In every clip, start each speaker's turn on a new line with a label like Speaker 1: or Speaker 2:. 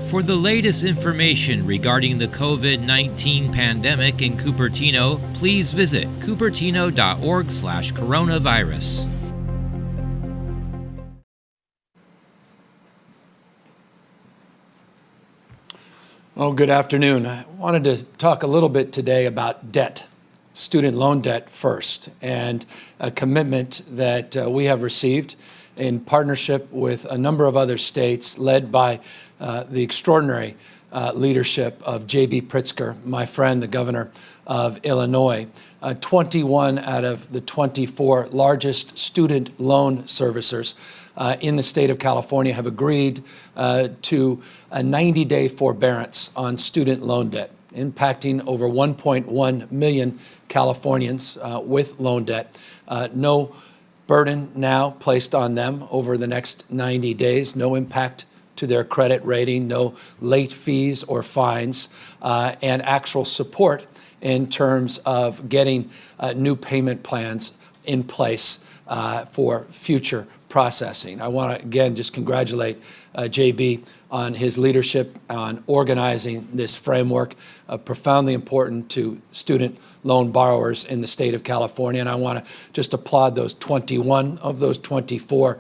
Speaker 1: For the latest information regarding the COVID-19 pandemic in Cupertino, please visit cupertino.org/coronavirus.
Speaker 2: Well, good afternoon. I wanted to talk a little bit today about debt, student loan debt first, and a commitment that we have received in partnership with a number of other states led by the extraordinary leadership of J.B. Pritzker, my friend, the governor of Illinois. 21 out of the 24 largest student loan servicers in the state of California have agreed to a 90-day forbearance on student loan debt, impacting over 1.1 million Californians with loan debt. No burden now placed on them over the next 90 days, no impact to their credit rating, no late fees or fines, and actual support in terms of getting new payment plans in place for future processing. I want to, again, just congratulate JB on his leadership on organizing this framework, profoundly important to student loan borrowers in the state of California. And I want to just applaud those 21 of those 24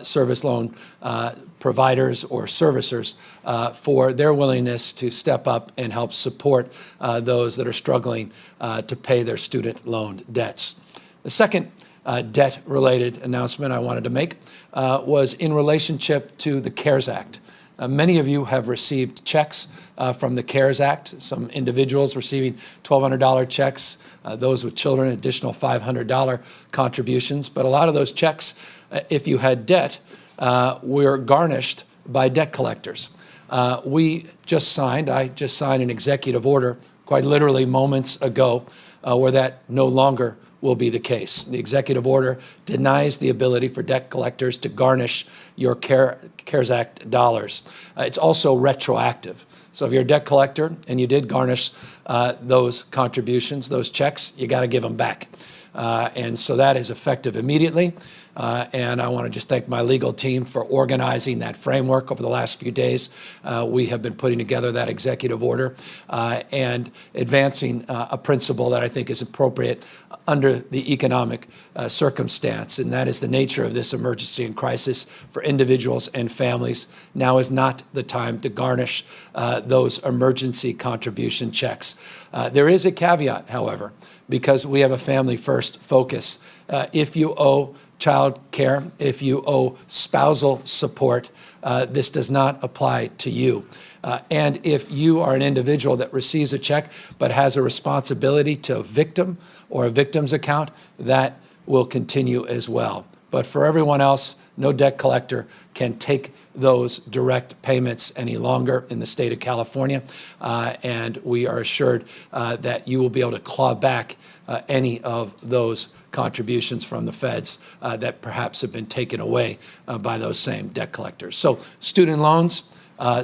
Speaker 2: service loan providers or servicers for their willingness to step up and help support those that are struggling to pay their student loan debts. The second debt-related announcement I wanted to make was in relationship to the CARES Act. Many of you have received checks from the CARES Act, some individuals receiving $1,200 checks, those with children, additional $500 contributions. But a lot of those checks, if you had debt, were garnished by debt collectors. I just signed an executive order, quite literally moments ago, where that no longer will be the case. The executive order denies the ability for debt collectors to garnish your CARES Act dollars. It's also retroactive. So if you're a debt collector and you did garnish those contributions, those checks, you got to give them back. And so that is effective immediately. And I want to just thank my legal team for organizing that framework over the last few days. We have been putting together that executive order and advancing a principle that I think is appropriate under the economic circumstance, and that is the nature of this emergency and crisis for individuals and families. Now is not the time to garnish those emergency contribution checks. There is a caveat, however, because we have a family-first focus. If you owe child care, if you owe spousal support, this does not apply to you. And if you are an individual that receives a check but has a responsibility to a victim or a victim's account, that will continue as well. But for everyone else, no debt collector can take those direct payments any longer in the state of California. And we are assured that you will be able to claw back any of those contributions from the feds that perhaps have been taken away by those same debt collectors. So student loans,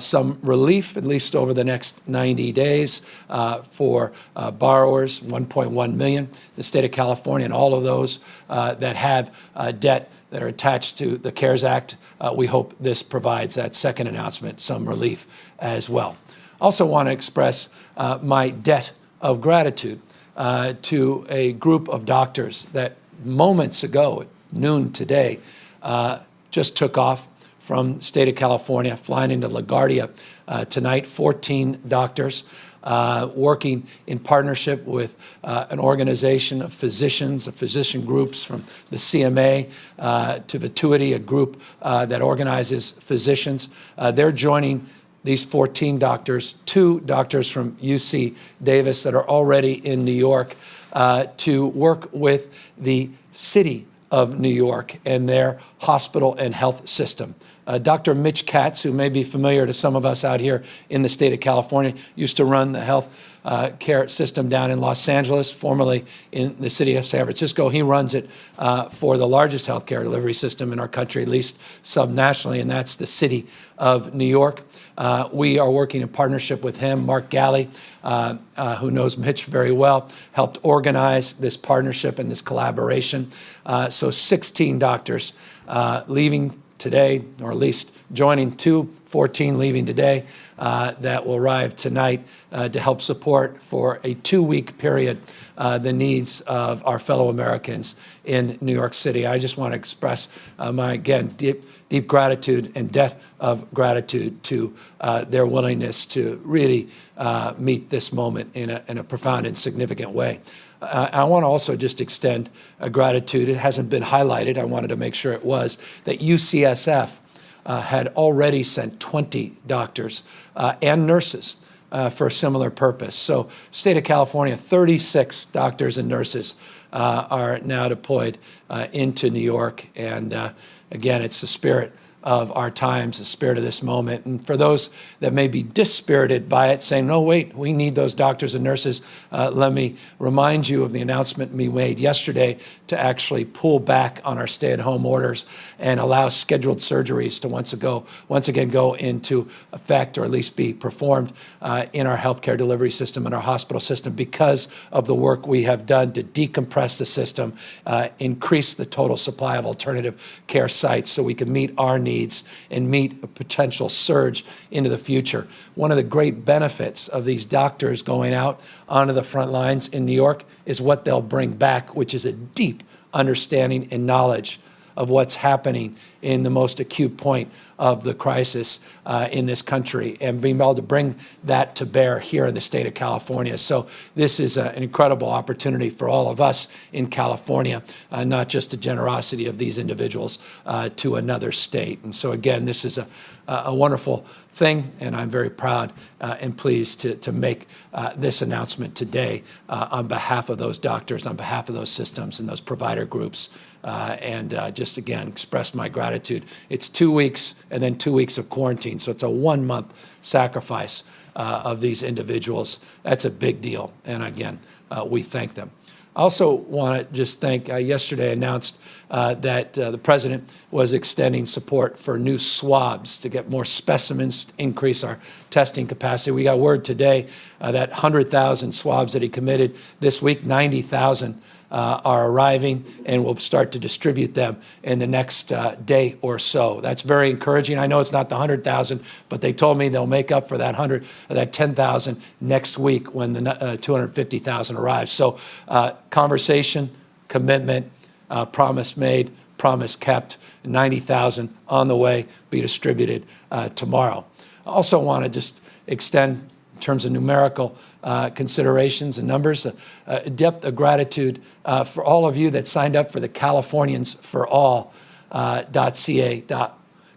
Speaker 2: some relief, at least over the next 90 days for borrowers, 1.1 million, the state of California, and all of those that have debt that are attached to the CARES Act. We hope this provides that second announcement some relief as well. Also want to express my debt of gratitude to a group of doctors that moments ago at noon today just took off from the state of California, flying into LaGuardia tonight, 14 doctors working in partnership with an organization of physicians, of physician groups from the CMA to Vituity, a group that organizes physicians. They're joining these 14 doctors, 2 doctors from UC Davis that are already in New York to work with the city of New York and their hospital and health system. Dr. Mitch Katz, who may be familiar to some of us out here in the state of California, used to run the health care system down in Los Angeles, formerly in the city of San Francisco. He runs it for the largest healthcare delivery system in our country, at least subnationally, and that's the city of New York. We are working in partnership with him. Mark Galley, who knows Mitch very well, helped organize this partnership and this collaboration. So 16 doctors leaving today, or at least joining 2 14 leaving today that will arrive tonight to help support for a 2-week period the needs of our fellow Americans in New York City. I just want to express my, again, deep gratitude and debt of gratitude to their willingness to really meet this moment in a profound and significant way. I want to also just extend a gratitude. It hasn't been highlighted. I wanted to make sure it was, that UCSF had already sent 20 doctors and nurses for a similar purpose. So state of California, 36 doctors and nurses are now deployed into New York. And again, it's the spirit of our times, the spirit of this moment. And for those that may be dispirited by it, saying, no, wait, we need those doctors and nurses, let me remind you of the announcement we made yesterday to actually pull back on our stay-at-home orders and allow scheduled surgeries to once again go into effect, or at least be performed in our healthcare delivery system and our hospital system, because of the work we have done to decompress the system, increase the total supply of alternative care sites so we can meet our needs and meet a potential surge into the future. One of the great benefits of these doctors going out onto the front lines in New York is what they'll bring back, which is a deep understanding and knowledge of what's happening in the most acute point of the crisis in this country, and being able to bring that to bear here in the state of California. So this is an incredible opportunity for all of us in California, not just the generosity of these individuals to another state. And so again, this is a wonderful thing, and I'm very proud and pleased to make this announcement today on behalf of those doctors, on behalf of those systems and those provider groups, and just again express my gratitude. It's 2 weeks and then 2 weeks of quarantine, so it's a 1-month sacrifice of these individuals. That's a big deal, and again, we thank them. I also want to just thank, yesterday announced that the president was extending support for new swabs to get more specimens, to increase our testing capacity. We got word today that 100,000 swabs that he committed this week, 90,000 are arriving, and we'll start to distribute them in the next day or so. That's very encouraging. I know it's not the 100,000, but they told me they'll make up for that 10,000 next week when the 250,000 arrives. So conversation, commitment, promise made, promise kept, 90,000 on the way, be distributed tomorrow. I also want to just extend, in terms of numerical considerations and numbers, a depth of gratitude for all of you that signed up for the Californians for all.ca.gov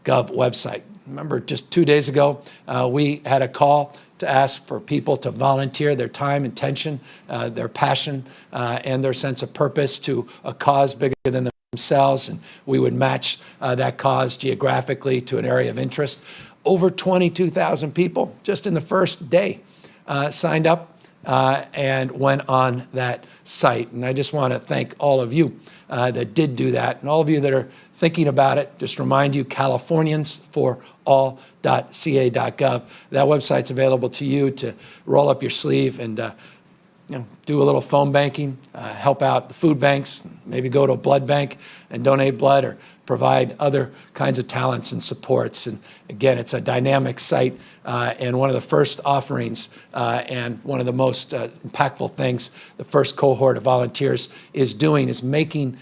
Speaker 2: website. Remember, just 2 days ago, we had a call to ask for people to volunteer their time, attention, their passion, and their sense of purpose to a cause bigger than themselves, and we would match that cause geographically to an area of interest. Over 22,000 people just in the first day signed up and went on that site. And I just want to thank all of you that did do that, and all of you that are thinking about it. Just remind you, Californians for all.ca.gov. That website's available to you to roll up your sleeve and do a little phone banking, help out the food banks, maybe go to a blood bank and donate blood, or provide other kinds of talents and supports. And again, it's a dynamic site, and one of the first offerings and one of the most impactful things the first cohort of volunteers is doing is making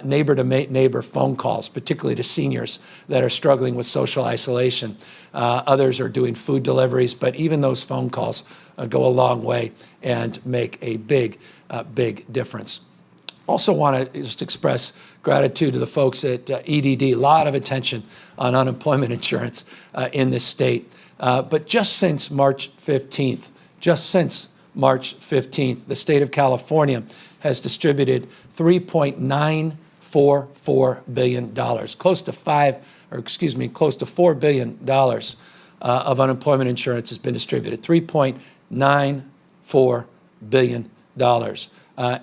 Speaker 2: neighbor-to-neighbor phone calls, particularly to seniors that are struggling with social isolation. Others are doing food deliveries, but even those phone calls go a long way and make a big difference. Also want to just express gratitude to the folks at EDD. A lot of attention on unemployment insurance in this state. But just since March 15th, the state of California has distributed $3.944 billion, close to $4 billion of unemployment insurance has been distributed. $3.94 billion.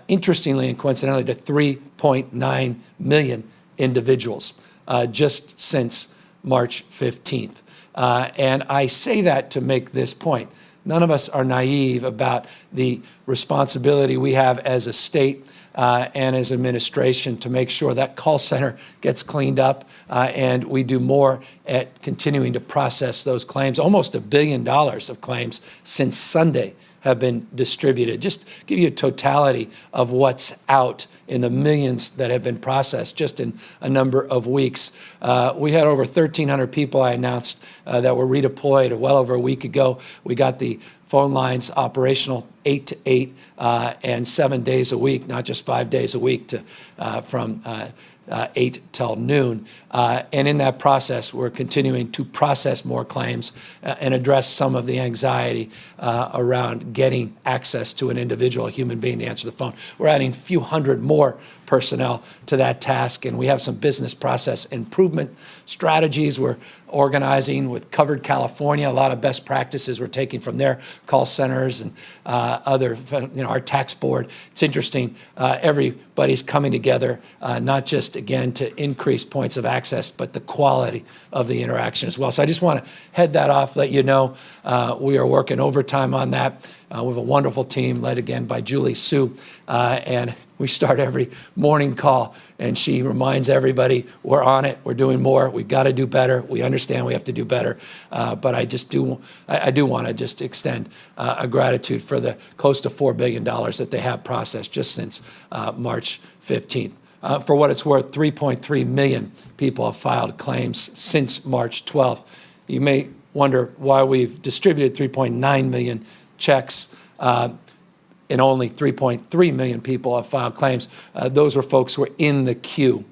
Speaker 2: Interestingly and coincidentally, to 3.9 million individuals just since March 15th. And I say that to make this point. None of us are naive about the responsibility we have as a state and his administration to make sure that call center gets cleaned up and we do more at continuing to process those claims. Almost $1 billion of claims since Sunday have been distributed. Just give you a totality of what's out in the millions that have been processed just in a number of weeks. We had over 1,300 people, I announced, that were redeployed well over a week ago. We got the phone lines operational 8 to 8 and 7 days a week, not just 5 days a week from 8 till noon. And in that process, we're continuing to process more claims and address some of the anxiety around getting access to an individual, a human being, to answer the phone. We're adding a few hundred more personnel to that task, and we have some business process improvement strategies we're organizing with Covered California. A lot of best practices we're taking from their call centers and other, our tax board. It's interesting. Everybody's coming together, not just, again, to increase points of access, but the quality of the interaction as well. So I just want to head that off, let you know we are working overtime on that. We have a wonderful team led again by Julie Sue, and we start every morning call, and she reminds everybody we're on it, we're doing more, we've got to do better, we understand we have to do better, but I do want to just extend a gratitude for the close to $4 billion that they have processed just since March 15th. For what it's worth, 3.3 million people have filed claims since March 12th. You may wonder why we've distributed 3.9 million checks and only 3.3 million people have filed claims. Those were folks who were in the queue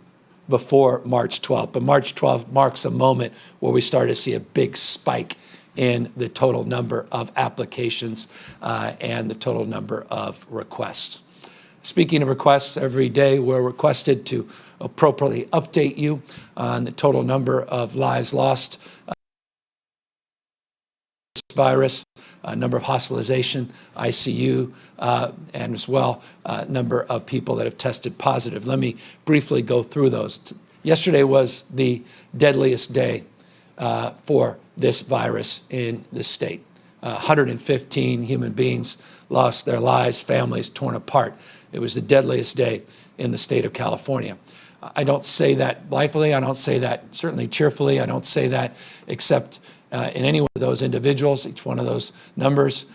Speaker 2: before March 12th. But March 12th marks a moment where we started to see a big spike in the total number of applications and the total number of requests. Speaking of requests, every day we're requested to appropriately update you on the total number of lives lost virus, number of hospitalization, ICU, and as well number of people that have tested positive. Let me briefly go through those. Yesterday was the deadliest day for this virus in the state. 115 human beings lost their lives, families torn apart. It was the deadliest day in the state of California. I don't say that blithely. I don't say that certainly cheerfully. I don't say that except in any one of those individuals. Each one of those numbers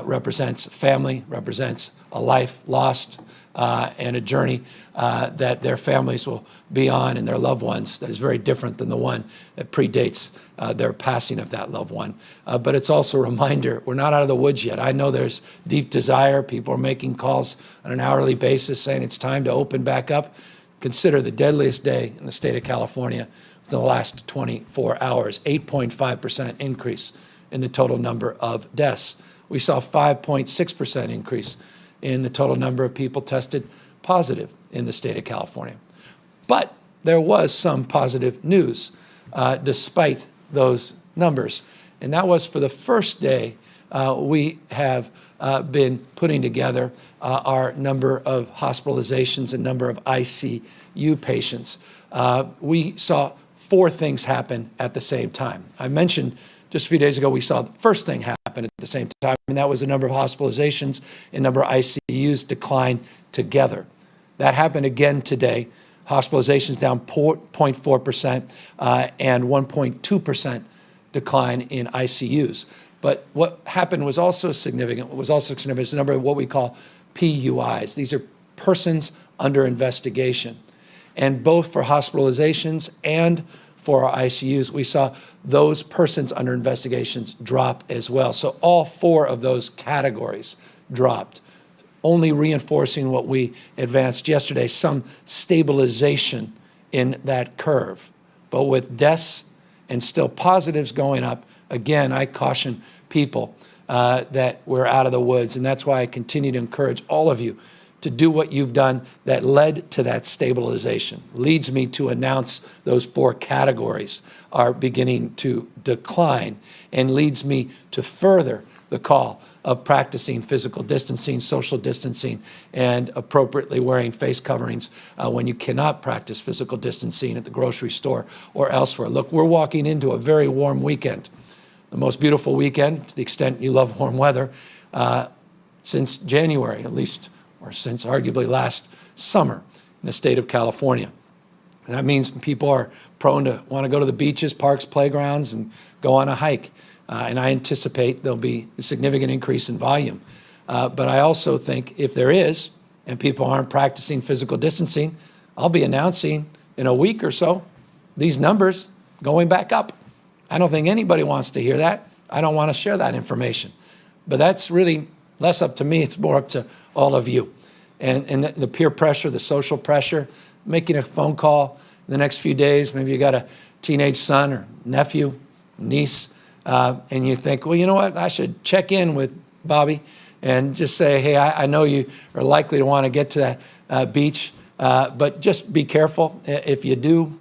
Speaker 2: represents a family, represents a life lost, and a journey that their families will be on and their loved ones that is very different than the one that predates their passing of that loved one. But it's also a reminder we're not out of the woods yet. I know there's deep desire. People are making calls on an hourly basis saying it's time to open back up. Consider the deadliest day in the state of California in the last 24 hours, 8.5% increase in the total number of deaths. We saw 5.6% increase in the total number of people tested positive in the state of California. But there was some positive news despite those numbers. And that was for the first day we have been putting together our number of hospitalizations and number of ICU patients. We saw 4 things happen at the same time. I mentioned just a few days ago we saw the first thing happen at the same time, and that was the number of hospitalizations and number of ICUs decline together. That happened again today. Hospitalizations down 0.4% and 1.2% decline in ICUs. But what happened was also significant. What was also significant is the number of what we call PUIs. These are persons under investigation. And both for hospitalizations and for our ICUs, we saw those persons under investigations drop as well. So all 4 of those categories dropped, only reinforcing what we advanced yesterday, some stabilization in that curve. But with deaths and still positives going up, again, I caution people that we're out of the woods. And that's why I continue to encourage all of you to do what you've done that led to that stabilization. Leads me to announce those 4 categories are beginning to decline, and leads me to further the call of practicing physical distancing, social distancing, and appropriately wearing face coverings when you cannot practice physical distancing at the grocery store or elsewhere. Look, we're walking into a very warm weekend, the most beautiful weekend, to the extent you love warm weather, since January, at least or since arguably last summer in the state of California. And that means people are prone to want to go to the beaches, parks, playgrounds, and go on a hike. And I anticipate there'll be a significant increase in volume. But I also think if there is, and people aren't practicing physical distancing, I'll be announcing in a week or so these numbers going back up. I don't think anybody wants to hear that. I don't want to share that information. But that's really less up to me. It's more up to all of you. And the peer pressure, the social pressure, making a phone call in the next few days. Maybe you got a teenage son or nephew, niece, and you think, well, you know what? I should check in with Bobby and just say, hey, I know you are likely to want to get to that beach, but just be careful. If you do,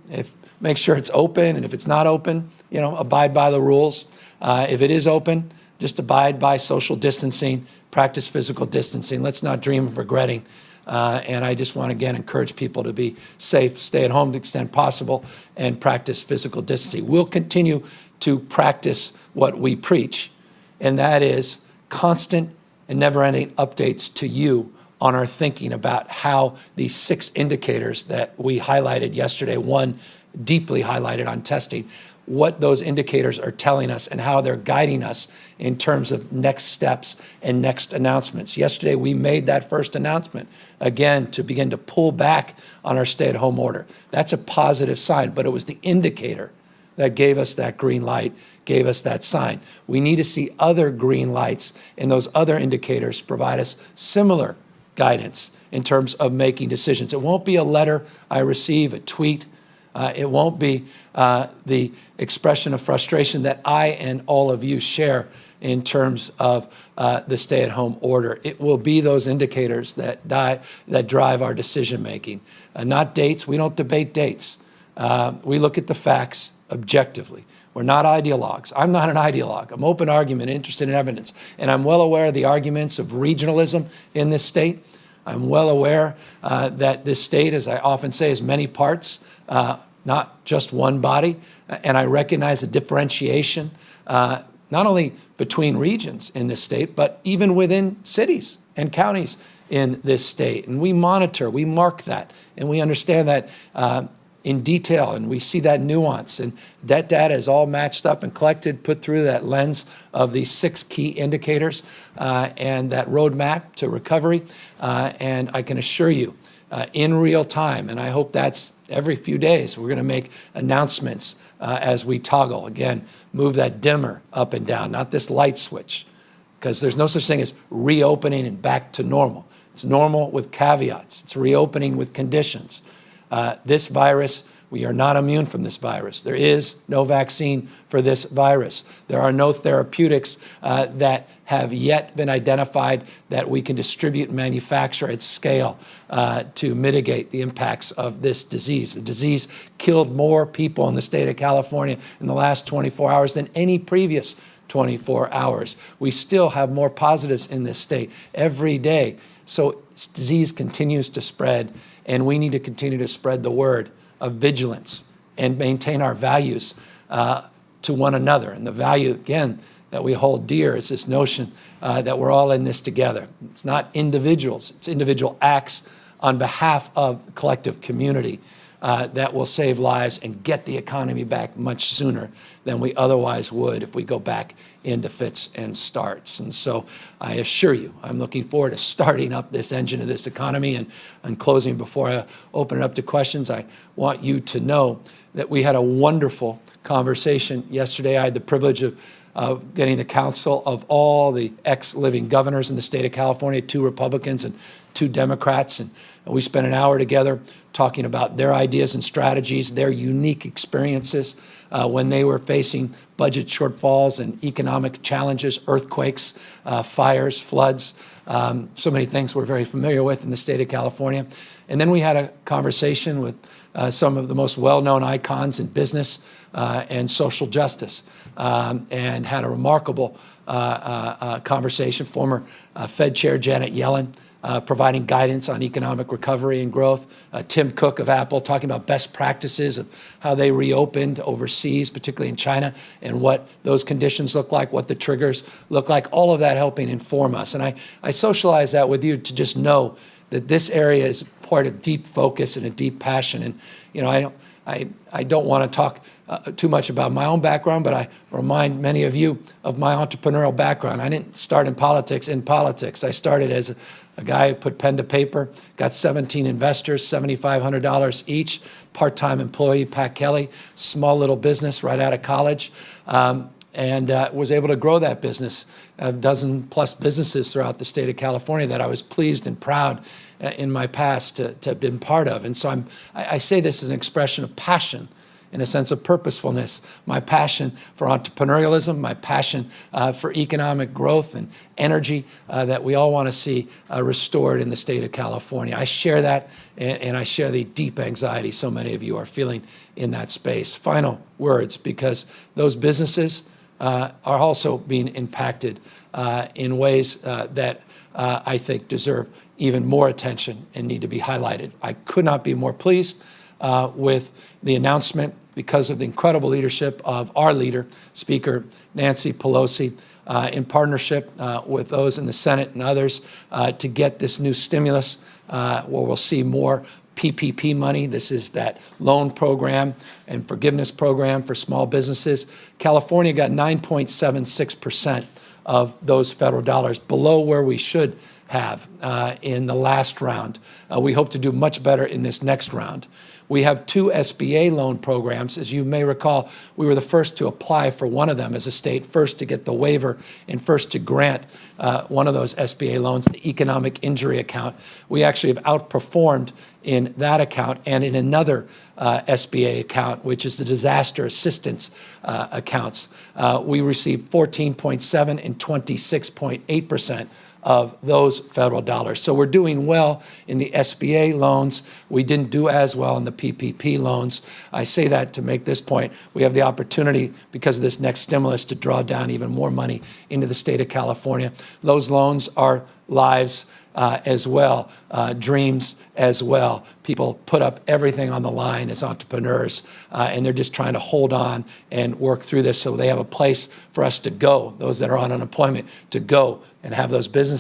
Speaker 2: make sure it's open, and if it's not open, abide by the rules. If it is open, just abide by social distancing, practice physical distancing. Let's not dream of regretting. And I just want to, again, encourage people to be safe, stay at home to the extent possible, and practice physical distancing. We'll continue to practice what we preach, and that is constant and never-ending updates to you on our thinking about how these 6 indicators that we highlighted yesterday, one deeply highlighted on testing, what those indicators are telling us and how they're guiding us in terms of next steps and next announcements. Yesterday, we made that first announcement, again, to begin to pull back on our stay-at-home order. That's a positive sign, but it was the indicator that gave us that green light, gave us that sign. We need to see other green lights, and those other indicators provide us similar guidance in terms of making decisions. It won't be a letter I receive, a tweet. It won't be the expression of frustration that I and all of you share in terms of the stay-at-home order. It will be those indicators that drive our decision-making, not dates. We don't debate dates. We look at the facts objectively. We're not ideologues. I'm not an ideologue. I'm open argument, interested in evidence. And I'm well aware of the arguments of regionalism in this state. I'm well aware that this state, as I often say, is many parts, not just one body. And I recognize the differentiation, not only between regions in this state, but even within cities and counties in this state. And we monitor, we mark that, and we understand that in detail, and we see that nuance. And that data is all matched up and collected, put through that lens of these 6 key indicators and that roadmap to recovery. And I can assure you, in real time, and I hope that's every few days, we're going to make announcements as we toggle. Again, move that dimmer up and down, not this light switch, because there's no such thing as reopening and back to normal. It's normal with caveats. It's reopening with conditions. This virus, we are not immune from this virus. There is no vaccine for this virus. There are no therapeutics that have yet been identified that we can distribute and manufacture at scale to mitigate the impacts of this disease. The disease killed more people in the state of California in the last 24 hours than any previous 24 hours. We still have more positives in this state every day. So this disease continues to spread, and we need to continue to spread the word of vigilance and maintain our values to one another. And the value, again, that we hold dear is this notion that we're all in this together. It's not individuals, it's individual acts on behalf of the collective community that will save lives and get the economy back much sooner than we otherwise would if we go back into fits and starts. And so I assure you, I'm looking forward to starting up this engine of this economy. And closing, before I open it up to questions, I want you to know that we had a wonderful conversation yesterday. I had the privilege of getting the counsel of all the ex-living governors in the state of California, 2 Republicans and 2 Democrats, and we spent an hour together talking about their ideas and strategies, their unique experiences when they were facing budget shortfalls and economic challenges, earthquakes, fires, floods, so many things we're very familiar with in the state of California. And then we had a conversation with some of the most well-known icons in business and social justice, and had a remarkable conversation. Former Fed Chair Janet Yellen providing guidance on economic recovery and growth. Tim Cook of Apple talking about best practices of how they reopened overseas, particularly in China, and what those conditions look like, what the triggers look like, all of that helping inform us. And I socialize that with you to just know that this area is part of deep focus and a deep passion. And, you know, I don't want to talk too much about my own background, but I remind many of you of my entrepreneurial background. I didn't start in politics. I started as a guy who put pen to paper, got 17 investors, $7,500 each, part-time employee, Pat Kelly, small little business right out of college, and was able to grow that business, a dozen plus businesses throughout the state of California that I was pleased and proud in my past to have been part of. And so I say this as an expression of passion, in a sense of purposefulness, my passion for entrepreneurialism, my passion for economic growth and energy that we all want to see restored in the state of California. I share that, and I share the deep anxiety so many of you are feeling in that space. Final words, because those businesses are also being impacted in ways that I think deserve even more attention and need to be highlighted. I could not be more pleased with the announcement, because of the incredible leadership of our leader, Speaker Nancy Pelosi, in partnership with those in the Senate and others, to get this new stimulus where we'll see more PPP money. This is that loan program and forgiveness program for small businesses. California got 9.76% of those federal dollars, below where we should have in the last round. We hope to do much better in this next round. We have 2 SBA loan programs. As you may recall, we were the first to apply for one of them as a state, first to get the waiver and first to grant one of those SBA loans, the economic injury account. We actually have outperformed in that account and in another SBA account, which is the disaster assistance accounts. We received 14.7 and 26.8% of those federal dollars. So we're doing well in the SBA loans. We didn't do as well in the PPP loans. I say that to make this point. We have the opportunity, because of this next stimulus, to draw down even more money into the state of California. Those loans are lives as well, dreams as well. People put up everything on the line as entrepreneurs, and they're just trying to hold on and work through this so they have a place for us to go, those that are on unemployment, to go and have those businesses.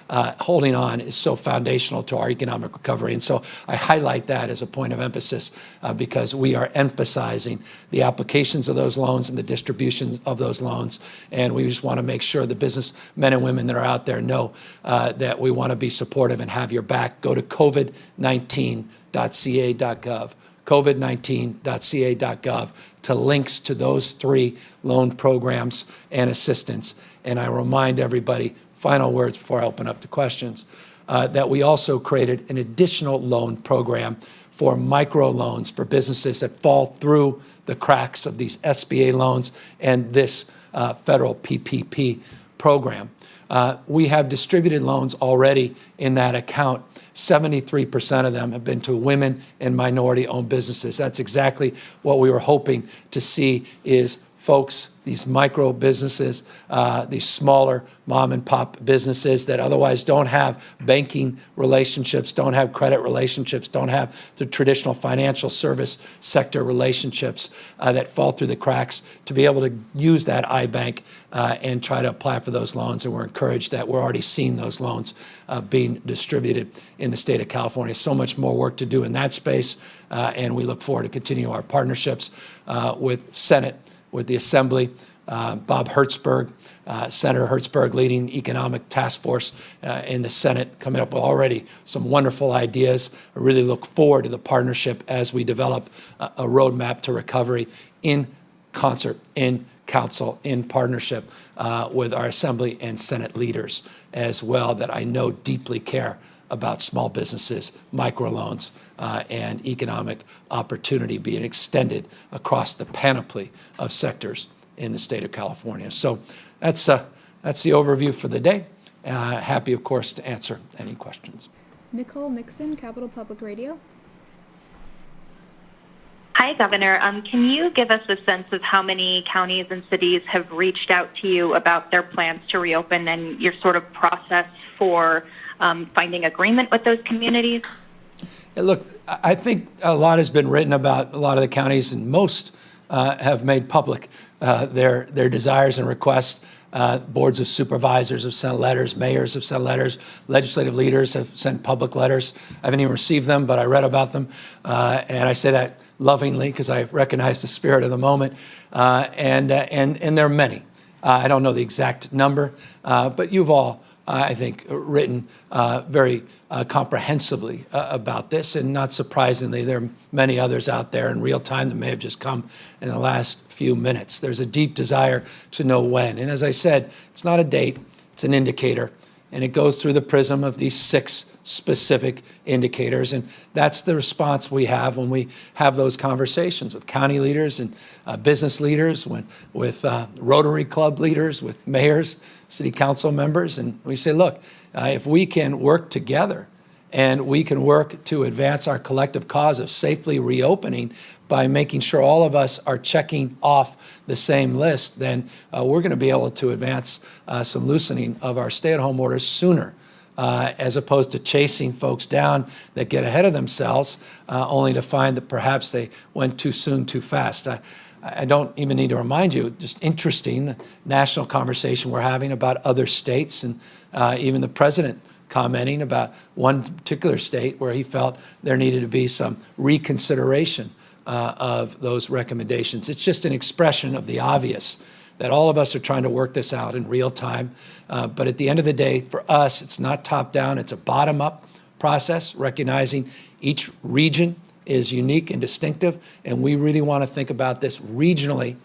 Speaker 2: Holding on is so foundational to our economic recovery. And so I highlight that as a point of emphasis because we are emphasizing the applications of those loans and the distribution of those loans. And we just want to make sure the businessmen and women that are out there know that we want to be supportive and have your back. Go to covid19.ca.gov. covid19.ca.gov to links to those 3 loan programs and assistance. And I remind everybody, final words before I open up to questions, that we also created an additional loan program for microloans for businesses that fall through the cracks of these SBA loans and this federal PPP program. We have distributed loans already in that account. 73% of them have been to women and minority-owned businesses. That's exactly what we were hoping to see, is folks, these micro businesses, these smaller mom and pop businesses that otherwise don't have banking relationships, don't have credit relationships, don't have the traditional financial service sector relationships that fall through the cracks, to be able to use that iBank and try to apply for those loans. And we're encouraged that we're already seeing those loans being distributed in the state of California. So much more work to do in that space, and we look forward to continue our partnerships with Senate, with the Assembly, Bob Hertzberg, Senator Hertzberg leading the Economic Task Force in the Senate, coming up with already some wonderful ideas. I really look forward to the partnership as we develop a roadmap to recovery in concert, in council, in partnership with our Assembly and Senate leaders as well, that I know deeply care about small businesses, microloans, and economic opportunity being extended across the panoply of sectors in the state of California. So that's the overview for the day. Happy, of course, to answer any questions.
Speaker 3: Nicole Nixon, Capital Public Radio.
Speaker 4: Hi, Governor. Can you give us a sense of how many counties and cities have reached out to you about their plans to reopen and your sort of process for finding agreement with those communities?
Speaker 2: Yeah, look, I think a lot has been written about a lot of the counties, and most have made public their desires and requests. Boards of supervisors have sent letters, mayors have sent letters, legislative leaders have sent public letters. I haven't even received them, but I read about them, and I say that lovingly because I recognize the spirit of the moment. And there are many. I don't know the exact number, but you've all, I think, written very comprehensively about this, and not surprisingly, there are many others out there in real time that may have just come in the last few minutes. There's a deep desire to know when, and as I said, it's not a date, it's an indicator, and it goes through the prism of these 6 specific indicators, and that's the response we have when we have those conversations with county leaders and business leaders, with Rotary Club leaders, with mayors, city council members, and we say, look, if we can work together and we can work to advance our collective cause of safely reopening by making sure all of us are checking off the same list, then we're going to be able to advance some loosening of our stay-at-home orders sooner, as opposed to chasing folks down that get ahead of themselves, only to find that perhaps they went too soon, too fast. I don't even need to remind you, just interesting, the national conversation we're having about other states, and even the president commenting about one particular state where he felt there needed to be some reconsideration of those recommendations. It's just an expression of the obvious that all of us are trying to work this out in real time. But at the end of the day, for us, it's not top-down, it's a bottom-up process, recognizing each region is unique and distinctive, and we really want to think about this regionally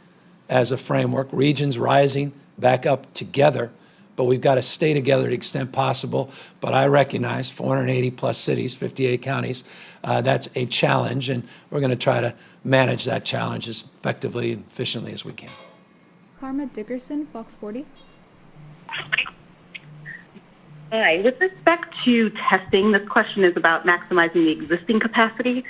Speaker 2: as a framework, regions rising back up together, but we've got to stay together to the extent possible. But I recognize 480 plus cities, 58 counties, that's a challenge, and we're going to try to manage that challenge as effectively and efficiently as we can.
Speaker 3: Karma Dickerson, Fox 40.
Speaker 5: Hi. With respect to testing, this question is about maximizing the existing capacity.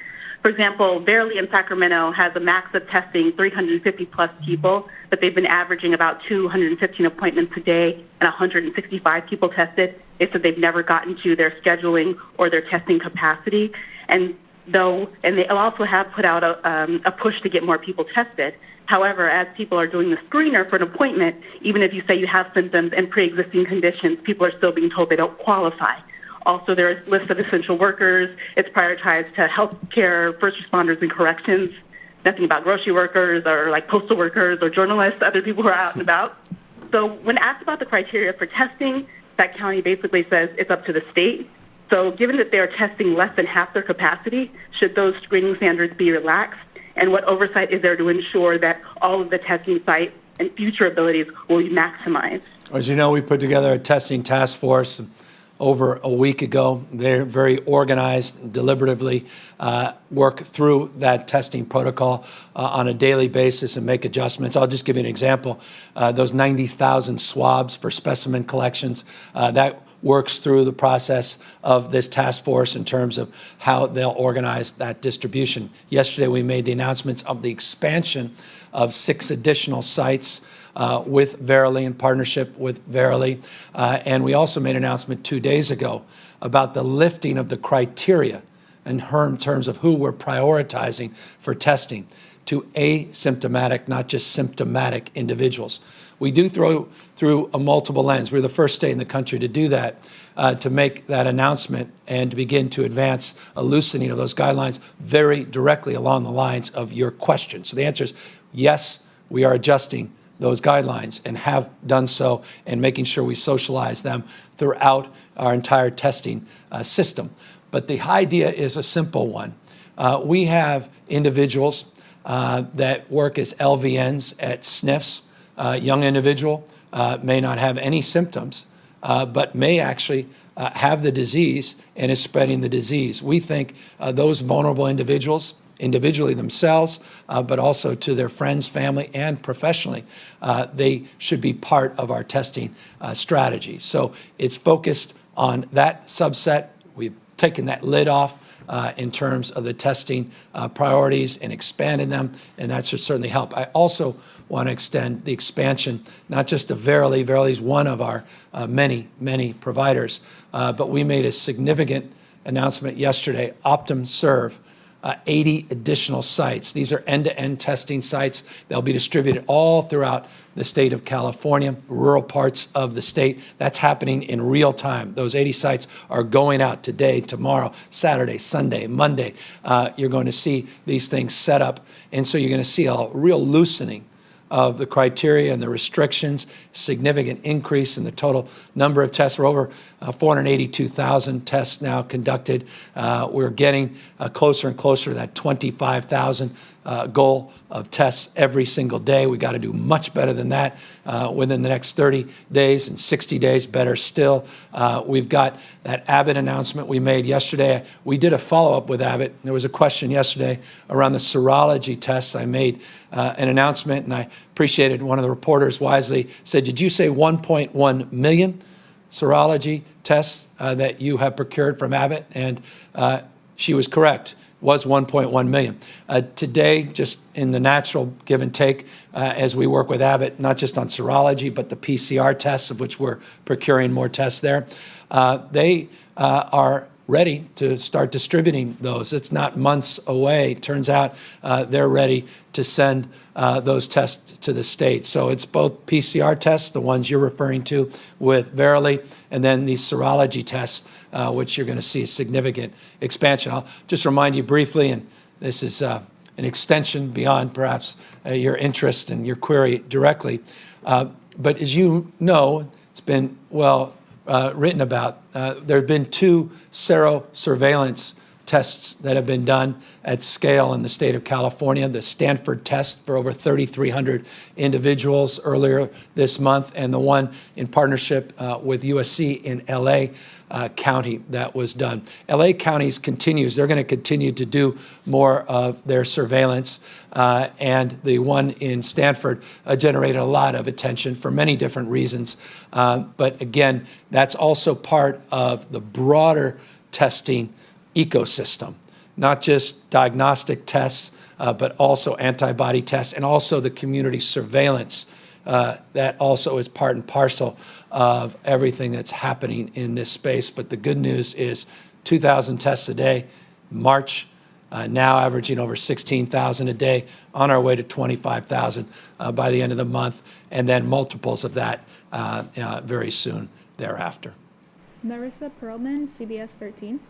Speaker 5: For example, Verily in Sacramento has a max of testing 350 plus people, but they've been averaging about 215 appointments a day and 165 people tested. They said they've never gotten to their scheduling or their testing capacity. And they also have put out a push to get more people tested. However, as people are doing the screener for an appointment, even if you say you have symptoms and pre-existing conditions, people are still being told they don't qualify. Also, there is a list of essential workers. It's prioritized to healthcare, first responders, and corrections. Nothing about grocery workers or like postal workers or journalists, other people who are out and about. So when asked about the criteria for testing, that county basically says it's up to the state. So given that they are testing less than half their capacity, should those screening standards be relaxed? And what oversight is there to ensure that all of the testing sites and future abilities will be maximized?
Speaker 2: As you know, we put together a testing task force over a week ago. They're very organized and deliberatively work through that testing protocol on a daily basis and make adjustments. I'll just give you an example. Those 90,000 swabs for specimen collections, that works through the process of this task force in terms of how they'll organize that distribution. Yesterday, we made the announcements of the expansion of 6 additional sites with Verily, in partnership with Verily. And we also made an announcement 2 days ago about the lifting of the criteria in terms of who we're prioritizing for testing to asymptomatic, not just symptomatic individuals. We do through a multiple lens. We're the first state in the country to do that, to make that announcement and to begin to advance a loosening of those guidelines very directly along the lines of your question. So the answer is yes, we are adjusting those guidelines and have done so, and making sure we socialize them throughout our entire testing system. But the idea is a simple one. We have individuals that work as LVNs at SNFs. Young individual may not have any symptoms, but may actually have the disease and is spreading the disease. We think those vulnerable individuals, individually themselves, but also to their friends, family, and professionally, they should be part of our testing strategy. So it's focused on that subset. We've taken that lid off in terms of the testing priorities and expanding them, and that should certainly help. I also want to extend the expansion, not just to Verily. Verily is one of our many providers, but we made a significant announcement yesterday, Optum Serve, 80 additional sites. These are end-to-end testing sites. They'll be distributed all throughout the state of California, rural parts of the state. That's happening in real time. Those 80 sites are going out today, tomorrow, Saturday, Sunday, Monday. You're going to see these things set up, and so you're going to see a real loosening of the criteria and the restrictions, significant increase in the total number of tests. We're over 482,000 tests now conducted. We're getting closer and closer to that 25,000 goal of tests every single day. We got to do much better than that within the next 30 days and 60 days, better still. We've got that Abbott announcement we made yesterday. We did a follow-up with Abbott. There was a question yesterday around the serology tests. I made an announcement, and I appreciated one of the reporters wisely said, did you say 1.1 million serology tests that you have procured from Abbott? And she was correct. Was 1.1 million. Today, just in the natural give and take, as we work with Abbott, not just on serology, but the PCR tests, of which we're procuring more tests there, they are ready to start distributing those. It's not months away. Turns out they're ready to send those tests to the state. So it's both PCR tests, the ones you're referring to with Verily, and then these serology tests, which you're going to see a significant expansion. I'll just remind you briefly, and this is an extension beyond perhaps your interest and your query directly, but as you know, it's been written about. There have been 2 serosurveillance tests that have been done at scale in the state of California. The Stanford test for over 3,300 individuals earlier this month, and the one in partnership with USC in LA County that was done. LA County continues. They're going to continue to do more of their surveillance, and the one in Stanford generated a lot of attention for many different reasons. But again, that's also part of the broader testing ecosystem, not just diagnostic tests, but also antibody tests, and also the community surveillance that also is part and parcel of everything that's happening in this space. But the good news is 2,000 tests a day, March, now averaging over 16,000 a day, on our way to 25,000 by the end of the month, and then multiples of that very soon thereafter.
Speaker 3: Marissa Perlman, CBS 13.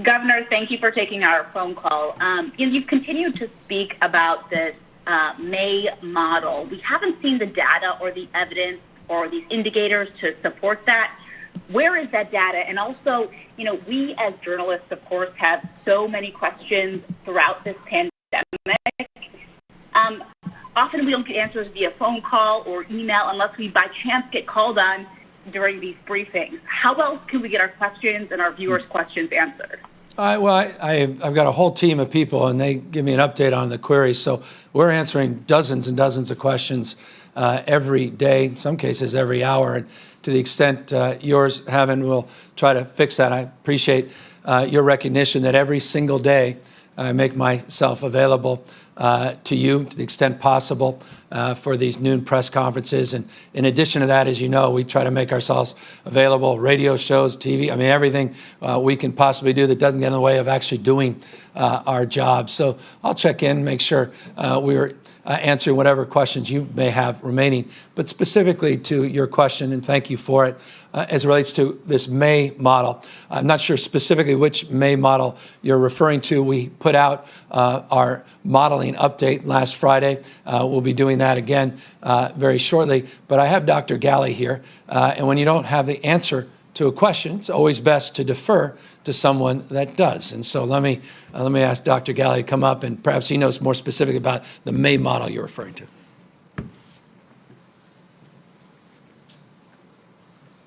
Speaker 5: Governor, thank you for taking our phone call. You've continued to speak about this May model. We haven't seen the data or the evidence or these indicators to support that. Where is that data? And also, we as journalists, of course, have so many questions throughout this pandemic. Often we don't get answers via phone call or email unless we by chance get called on during these briefings. How else can we get our questions and our viewers' questions answered?
Speaker 2: I've got a whole team of people, and they give me an update on the queries. So we're answering dozens and dozens of questions every day, in some cases every hour. And to the extent yours haven't, we'll try to fix that. I appreciate your recognition that every single day I make myself available to you to the extent possible for these noon press conferences. And in addition to that, as you know, we try to make ourselves available, radio shows, TV, everything we can possibly do that doesn't get in the way of actually doing our job. So I'll check in, make sure we're answering whatever questions you may have remaining. But specifically to your question, and thank you for it, as it relates to this May model, I'm not sure specifically which May model you're referring to. We put out our modeling update last Friday. We'll be doing that again very shortly. But I have Dr. Galley here, and when you don't have the answer to a question, it's always best to defer to someone that does. And so let me ask Dr. Galley to come up, and perhaps he knows more specific about the May model you're referring to.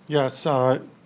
Speaker 6: Yes,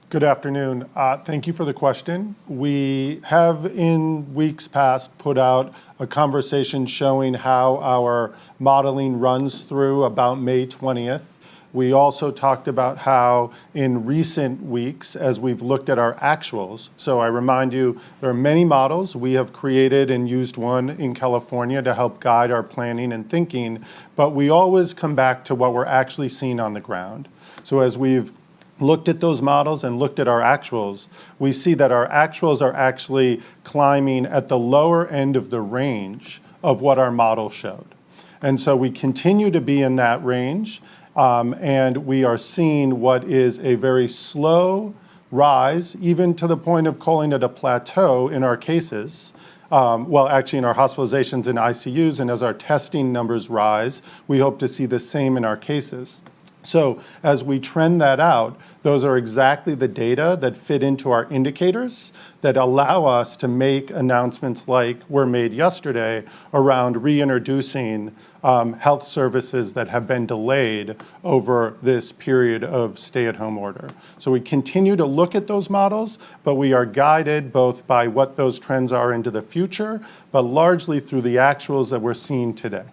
Speaker 6: good afternoon. Thank you for the question. We have in weeks past put out a conversation showing how our modeling runs through about May 20th. We also talked about how in recent weeks, as we've looked at our actuals, so I remind you, there are many models. We have created and used one in California to help guide our planning and thinking, but we always come back to what we're actually seeing on the ground. So as we've looked at those models and looked at our actuals, we see that our actuals are actually climbing at the lower end of the range of what our model showed. And so we continue to be in that range, and we are seeing what is a very slow rise, even to the point of calling it a plateau in our cases. Well, actually in our hospitalizations and ICUs, and as our testing numbers rise, we hope to see the same in our cases. So as we trend that out, those are exactly the data that fit into our indicators that allow us to make announcements like were made yesterday around reintroducing health services that have been delayed over this period of stay-at-home order. So we continue to look at those models, but we are guided both by what those trends are into the future, but largely through the actuals that we're seeing today.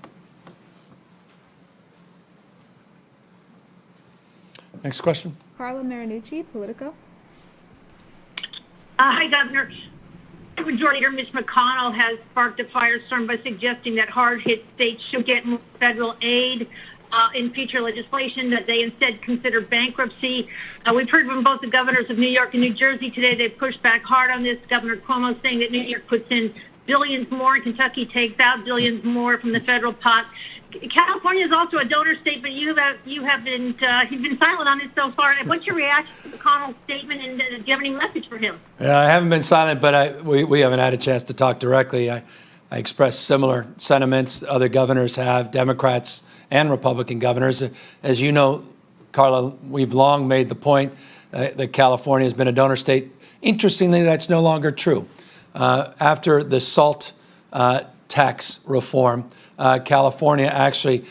Speaker 2: Next question.
Speaker 3: Carla Marinucci, Politico.
Speaker 7: Hi, Governor. Majority Leader Mitch McConnell has sparked a firestorm by suggesting that hard-hit states should get more federal aid in future legislation, that they instead consider bankruptcy. We've heard from both the governors of New York and New Jersey today. They pushed back hard on this. Governor Cuomo saying that New York puts in billions more and Kentucky takes out billions more from the federal pot. California is also a donor state, but you've been silent on it so far. What's your reaction to McConnell's statement, and do you have any message for him?
Speaker 2: Yeah, I haven't been silent, but we haven't had a chance to talk directly. I expressed similar sentiments. Other governors have, Democrats and Republican governors. As you know, Carla, we've long made the point that California has been a donor state. Interestingly, that's no longer true. After the SALT tax reform, California actually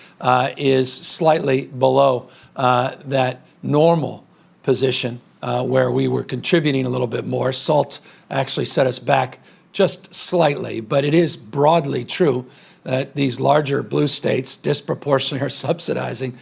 Speaker 2: is slightly below that normal position where we were contributing a little bit more. SALT actually set us back just slightly, but it is broadly true that these larger blue states disproportionately are subsidizing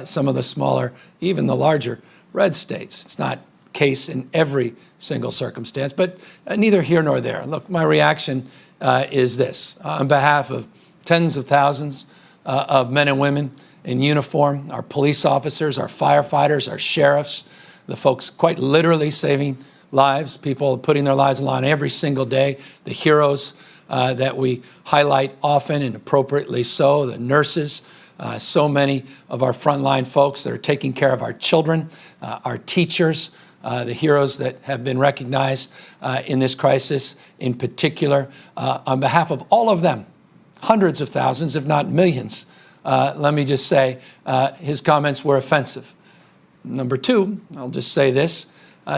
Speaker 2: some of the smaller, even the larger red states. It's not the case in every single circumstance, but neither here nor there. Look, my reaction is this. On behalf of tens of thousands of men and women in uniform, our police officers, our firefighters, our sheriffs, the folks quite literally saving lives, people putting their lives on the line every single day, the heroes that we highlight often and appropriately so, the nurses, so many of our frontline folks that are taking care of our children, our teachers, the heroes that have been recognized in this crisis in particular. On behalf of all of them, hundreds of thousands, if not millions, let me just say his comments were offensive. Number two, I'll just say this,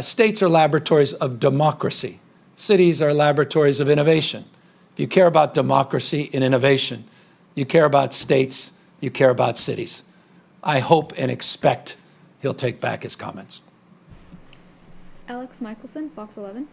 Speaker 2: states are laboratories of democracy. Cities are laboratories of innovation. If you care about democracy and innovation, you care about states, you care about cities. I hope and expect he'll take back his comments.
Speaker 3: Alex Michelson, Fox 11.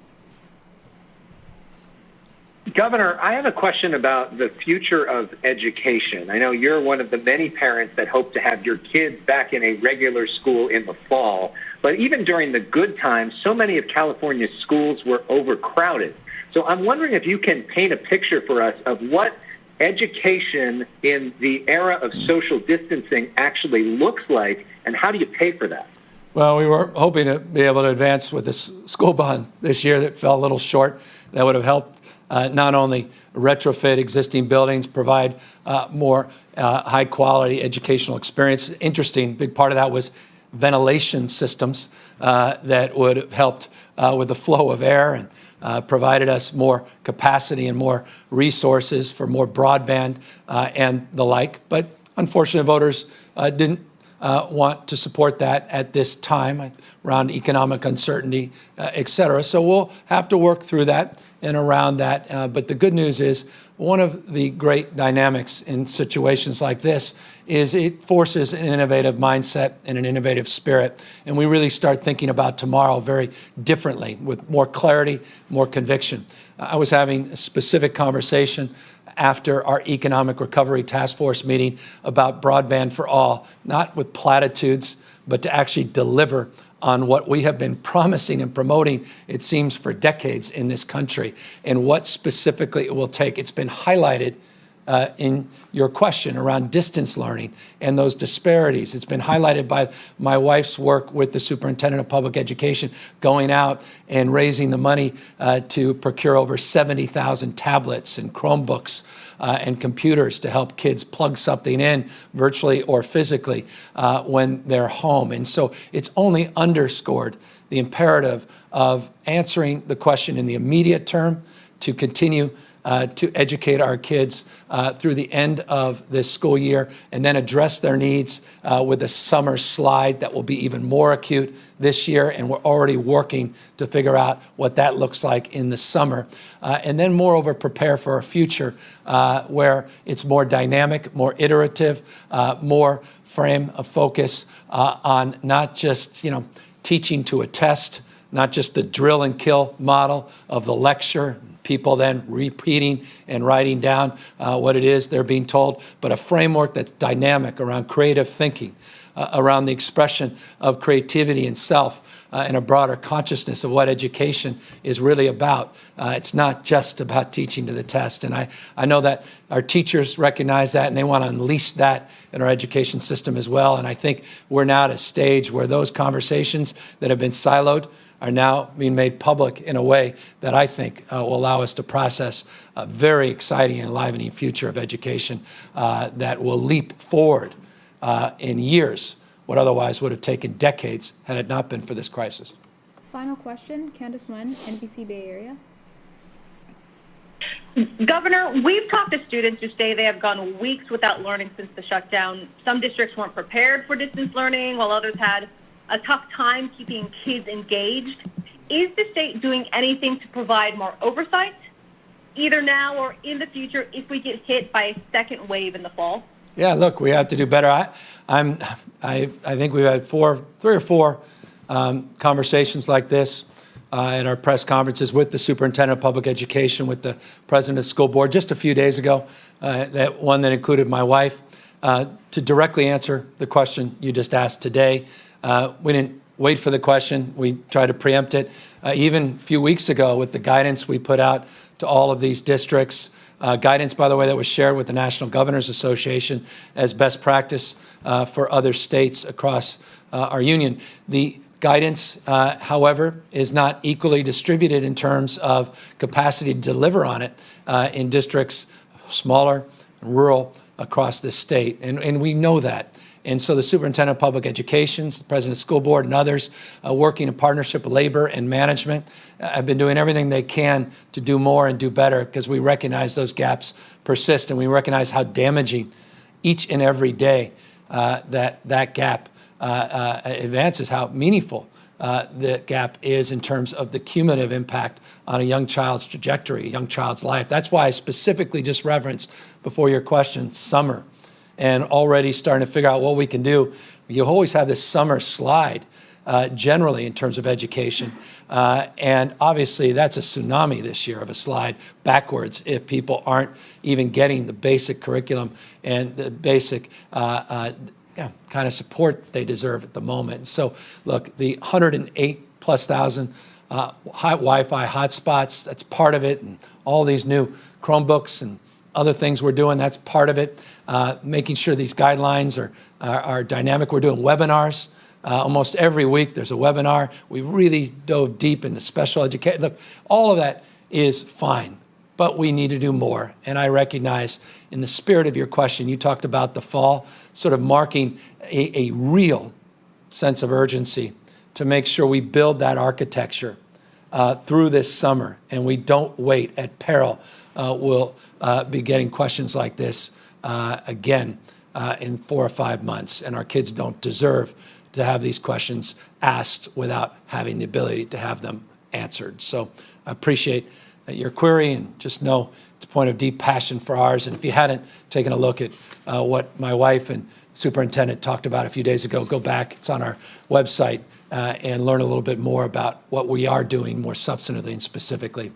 Speaker 8: Governor, I have a question about the future of education. I know you're one of the many parents that hope to have your kids back in a regular school in the fall. But even during the good times, so many of California's schools were overcrowded. So I'm wondering if you can paint a picture for us of what education in the era of social distancing actually looks like, and how do you pay for that?
Speaker 2: Well, we were hoping to be able to advance with this school bond this year that fell a little short. That would have helped not only retrofit existing buildings, provide more high-quality educational experience. Interesting, big part of that was ventilation systems that would have helped with the flow of air and provided us more capacity and more resources for more broadband and the like. But unfortunately, voters didn't want to support that at this time around economic uncertainty, et cetera. So we'll have to work through that and around that. But the good news is one of the great dynamics in situations like this is it forces an innovative mindset and an innovative spirit. And we really start thinking about tomorrow very differently with more clarity, more conviction. I was having a specific conversation after our Economic Recovery Task Force meeting about broadband for all, not with platitudes, but to actually deliver on what we have been promising and promoting, it seems, for decades in this country, and what specifically it will take. It's been highlighted in your question around distance learning and those disparities. It's been highlighted by my wife's work with the Superintendent of Public Education, going out and raising the money to procure over 70,000 tablets and Chromebooks and computers to help kids plug something in virtually or physically when they're home. And so it's only underscored the imperative of answering the question in the immediate term, to continue to educate our kids through the end of this school year, and then address their needs with a summer slide that will be even more acute this year, and we're already working to figure out what that looks like in the summer. And then moreover, prepare for a future where it's more dynamic, more iterative, more frame of focus on not just, teaching to a test, not just the drill and kill model of the lecture, people then repeating and writing down what it is they're being told, but a framework that's dynamic around creative thinking, around the expression of creativity and self, and a broader consciousness of what education is really about. It's not just about teaching to the test. And I know that our teachers recognize that, and they want to unleash that in our education system as well. And I think we're now at a stage where those conversations that have been siloed are now being made public in a way that I think will allow us to process a very exciting and enlivening future of education that will leap forward in years, what otherwise would have taken decades had it not been for this crisis.
Speaker 3: Final question, Candace Nguyen, NBC Bay Area.
Speaker 4: Governor, we've talked to students who say they have gone weeks without learning since the shutdown. Some districts weren't prepared for distance learning, while others had a tough time keeping kids engaged. Is the state doing anything to provide more oversight, either now or in the future, if we get hit by a second wave in the fall?
Speaker 2: Yeah, look, we have to do better. I think we've had three or four conversations like this at our press conferences with the Superintendent of Public Education, with the President of the School Board just a few days ago, that one that included my wife, to directly answer the question you just asked today. We didn't wait for the question. We tried to preempt it. Even a few weeks ago with the guidance we put out to all of these districts, guidance, by the way, that was shared with the National Governors Association as best practice for other states across our union. The guidance, however, is not equally distributed in terms of capacity to deliver on it in districts smaller and rural across the state. And we know that. And so the Superintendent of Public Education, the President of the School Board, and others working in partnership with labor and management have been doing everything they can to do more and do better, because we recognize those gaps persist, and we recognize how damaging each and every day that gap advances, how meaningful the gap is in terms of the cumulative impact on a young child's trajectory, a young child's life. That's why I specifically just referenced before your question summer, and already starting to figure out what we can do. You always have this summer slide generally in terms of education. And obviously that's a tsunami this year of a slide backwards if people aren't even getting the basic curriculum and the basic kind of support they deserve at the moment. So look, the 108,000+ Wi-Fi hotspots, that's part of it, and all these new Chromebooks and other things we're doing, that's part of it. Making sure these guidelines are dynamic. We're doing webinars. Almost every week there's a webinar. We really dove deep into special education. Look, all of that is fine, but we need to do more. And I recognize, in the spirit of your question, you talked about the fall, sort of marking a real sense of urgency to make sure we build that architecture through this summer, and we don't wait at peril. We'll be getting questions like this again in 4 or 5 months, and our kids don't deserve to have these questions asked without having the ability to have them answered. So I appreciate your query, and just know it's a point of deep passion for ours. And if you hadn't taken a look at what my wife and superintendent talked about a few days ago. Go back, it's on our website, and learn a little bit more about what we are doing more substantively and specifically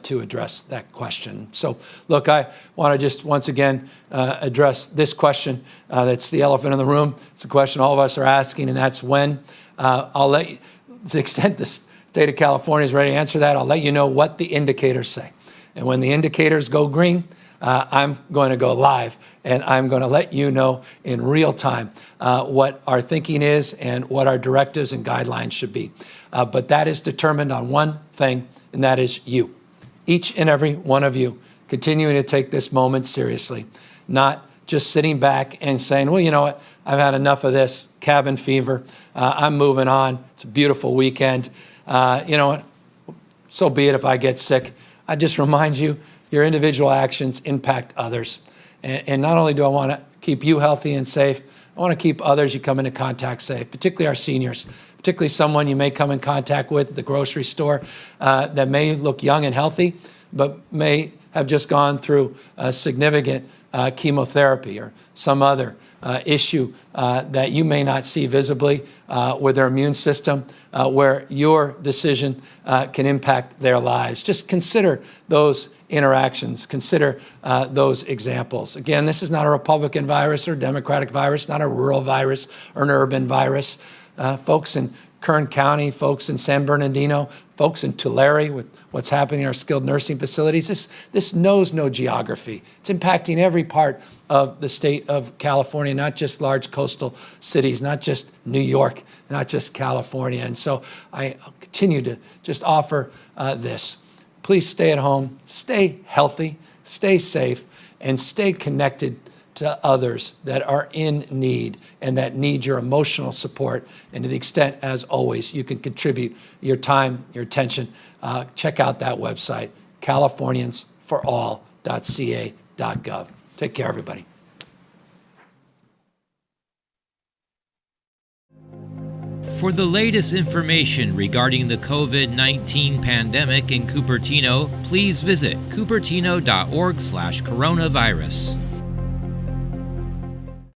Speaker 2: to address that question. So, look, I want to just once again address this question that's the elephant in the room. It's a question all of us are asking, and that's when. I'll let you, to the extent the state of California is ready to answer that, I'll let you know what the indicators say. And when the indicators go green, I'm going to go live, and I'm going to let you know in real time what our thinking is and what our directives and guidelines should be. But that is determined on one thing, and that is you. Each and every one of you continuing to take this moment seriously, not just sitting back and saying, well, you know what, I've had enough of this cabin fever. I'm moving on. It's a beautiful weekend. You know what, so be it if I get sick. I just remind you, your individual actions impact others. And not only do I want to keep you healthy and safe, I want to keep others you come into contact safe, particularly our seniors, particularly someone you may come in contact with at the grocery store that may look young and healthy, but may have just gone through a significant chemotherapy or some other issue that you may not see visibly with their immune system, where your decision can impact their lives. Just consider those interactions, consider those examples. Again, this is not a Republican virus or Democratic virus, not a rural virus or an urban virus. Folks in Kern County, folks in San Bernardino, folks in Tulare with what's happening in our skilled nursing facilities. This knows no geography. It's impacting every part of the state of California, not just large coastal cities, not just New York, not just California. And so I'll continue to just offer this. Please stay at home, stay healthy, stay safe, and stay connected to others that are in need and that need your emotional support. And to the extent, as always, you can contribute your time, your attention, check out that website, californiansforall.ca.gov. Take care, everybody.
Speaker 1: For the latest information regarding the COVID-19 pandemic in Cupertino, please visit cupertino.org/coronavirus.